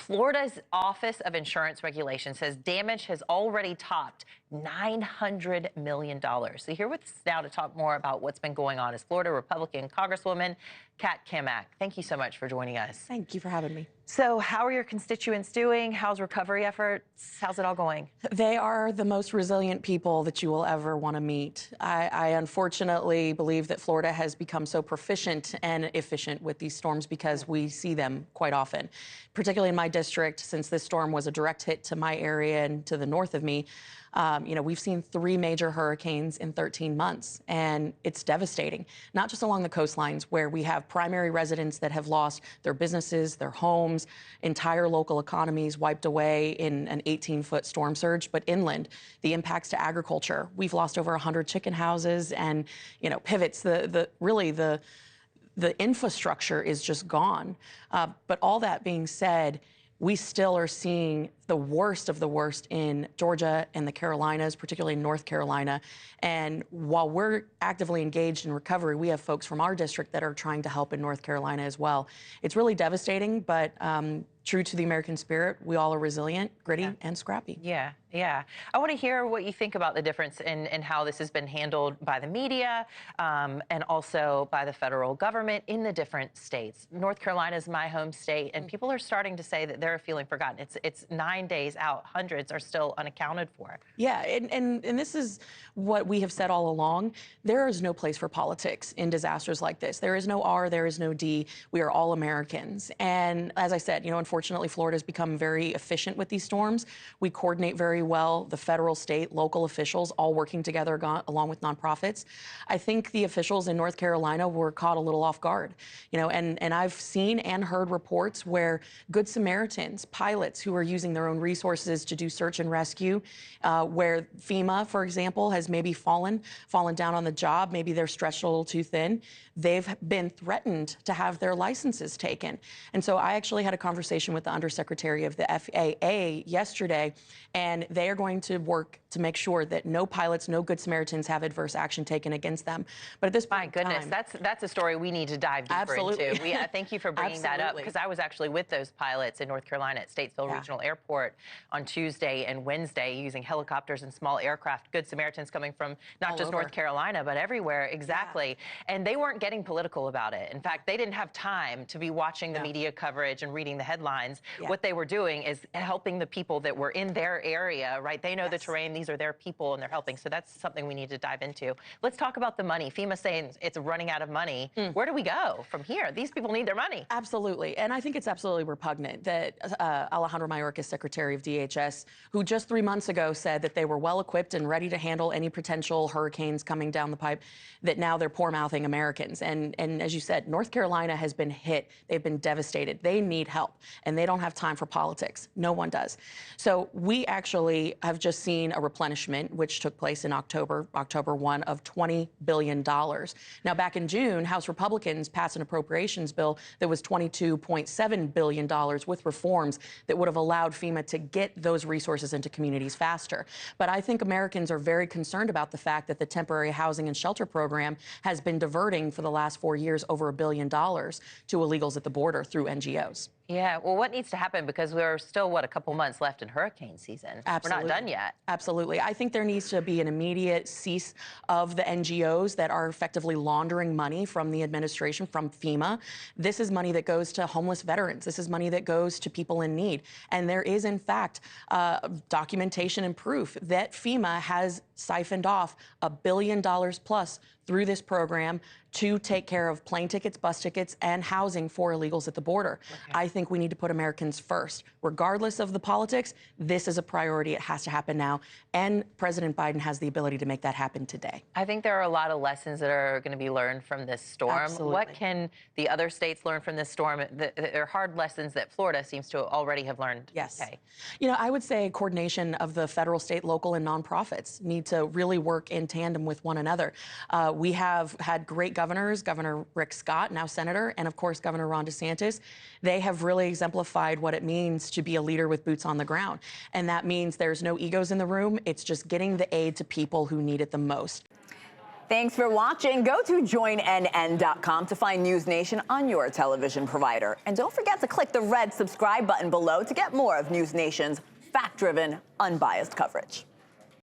Florida's Office of Insurance Regulation says damage has already topped $900 million. So here with us now to talk more about what's been going on is Florida Republican Congresswoman Cammack. Thank you so much for joining us. Thank you for having me. So how are your constituents doing? How's recovery efforts? How's it all going? They are the most resilient people that you will ever want to meet. I unfortunately believe that Florida has become so proficient and efficient with these storms because we see them quite often, particularly in my district, since this storm was a direct hit to my area and to the north of me. We've seen 3 major hurricanes in 13 months, and it's devastating, not just along the coastlines where we have primary residents that have lost their businesses, their homes, entire local economies wiped away in an 18-foot storm surge, but inland, the impacts to agriculture. We've lost over 100 chicken houses and, pivots. The infrastructure is just gone. But all that being said, we still are seeing the worst of the worst in Georgia and the Carolinas, particularly North Carolina. And while we're actively engaged in recovery, we have folks from our district that are trying to help in North Carolina as well. It's really devastating, but true to the American spirit, we all are resilient, gritty, and scrappy. Yeah. I want to hear what you think about the difference in how this has been handled by the media and also by the federal government in the different states. North Carolina is my home state, and people are starting to say that they're feeling forgotten. It's 9 days out. Hundreds are still unaccounted for. Yeah, and this is what we have said all along. There is no place for politics in disasters like this. There is no R, there is no D. We are all Americans. And as I said, unfortunately, Florida has become very efficient with these storms. We coordinate very well, the federal, state, local officials all working together along with nonprofits. I think the officials in North Carolina were caught a little off guard, and I've seen and heard reports where Good Samaritans, pilots who are using their own resources to do search and rescue, where FEMA, for example, has maybe fallen down on the job, maybe they're stretched a little too thin. They've been threatened to have their licenses taken. And so I actually had a conversation with the Undersecretary of the FAA yesterday, and they are going to work to make sure that no pilots, no Good Samaritans have adverse action taken against them. But at this point, my goodness, that's a story we need to dive deeper into. Thank you for bringing that up, because I was actually with those pilots in North Carolina at Statesville Regional Airport on Tuesday and Wednesday using helicopters and small aircraft. Good Samaritans coming from not just North Carolina, but everywhere. Exactly. And they weren't getting political about it. In fact, they didn't have time to be watching the media coverage and reading the headlines. What they were doing is helping the people that were in their area, right? They know the terrain. These are their people, and they're helping. So that's something we need to dive into. Let's talk about the money. FEMA saying it's running out of money. Where do we go from here? These people need their money. Absolutely. And I think it's absolutely repugnant that Alejandro Mayorkas, Secretary of DHS, who just 3 months ago said that they were well equipped and ready to handle any potential hurricanes coming down the pipe, that now they're poor-mouthing Americans. And as you said, North Carolina has been hit. They've been devastated. They need help, and they don't have time for politics. No one does. So we actually have just seen a replenishment, which took place in October 1, of $20 billion. Now, back in June, House Republicans passed an appropriations bill that was $22.7 billion with reforms that would have allowed FEMA to get those resources into communities faster. But I think Americans are very concerned about the fact that the temporary housing and shelter program has been diverting for the last 4 years over $1 billion to illegals at the border through NGOs. Yeah, well, what needs to happen? Because we're still, a couple months left in hurricane season. Absolutely. We're not done yet. Absolutely. I think there needs to be an immediate cease of the NGOs that are effectively laundering money from the administration, from FEMA. This is money that goes to homeless veterans. This is money that goes to people in need. And there is, in fact, documentation and proof that FEMA has siphoned off $1 billion plus through this program to take care of plane tickets, bus tickets, and housing for illegals at the border. I think we need to put Americans first. Regardless of the politics, this is a priority. It has to happen now. And President Biden has the ability to make that happen today. I think there are a lot of lessons that are going to be learned from this storm. Absolutely. What can the other states learn from this storm? There are hard lessons that Florida seems to already have learned. Yes. Okay. I would say coordination of the federal, state, local, and nonprofits need to really work in tandem with one another. We have had great governors, Governor Rick Scott, now Senator, and of course, Governor Ron DeSantis. They have really exemplified what it means to be a leader with boots on the ground. And that means there's no egos in the room. It's just getting the aid to people who need it the most. Thanks for watching. Go to joinnn.com to find NewsNation on your television provider. And don't forget to click the red subscribe button below to get more of NewsNation's fact-driven, unbiased coverage.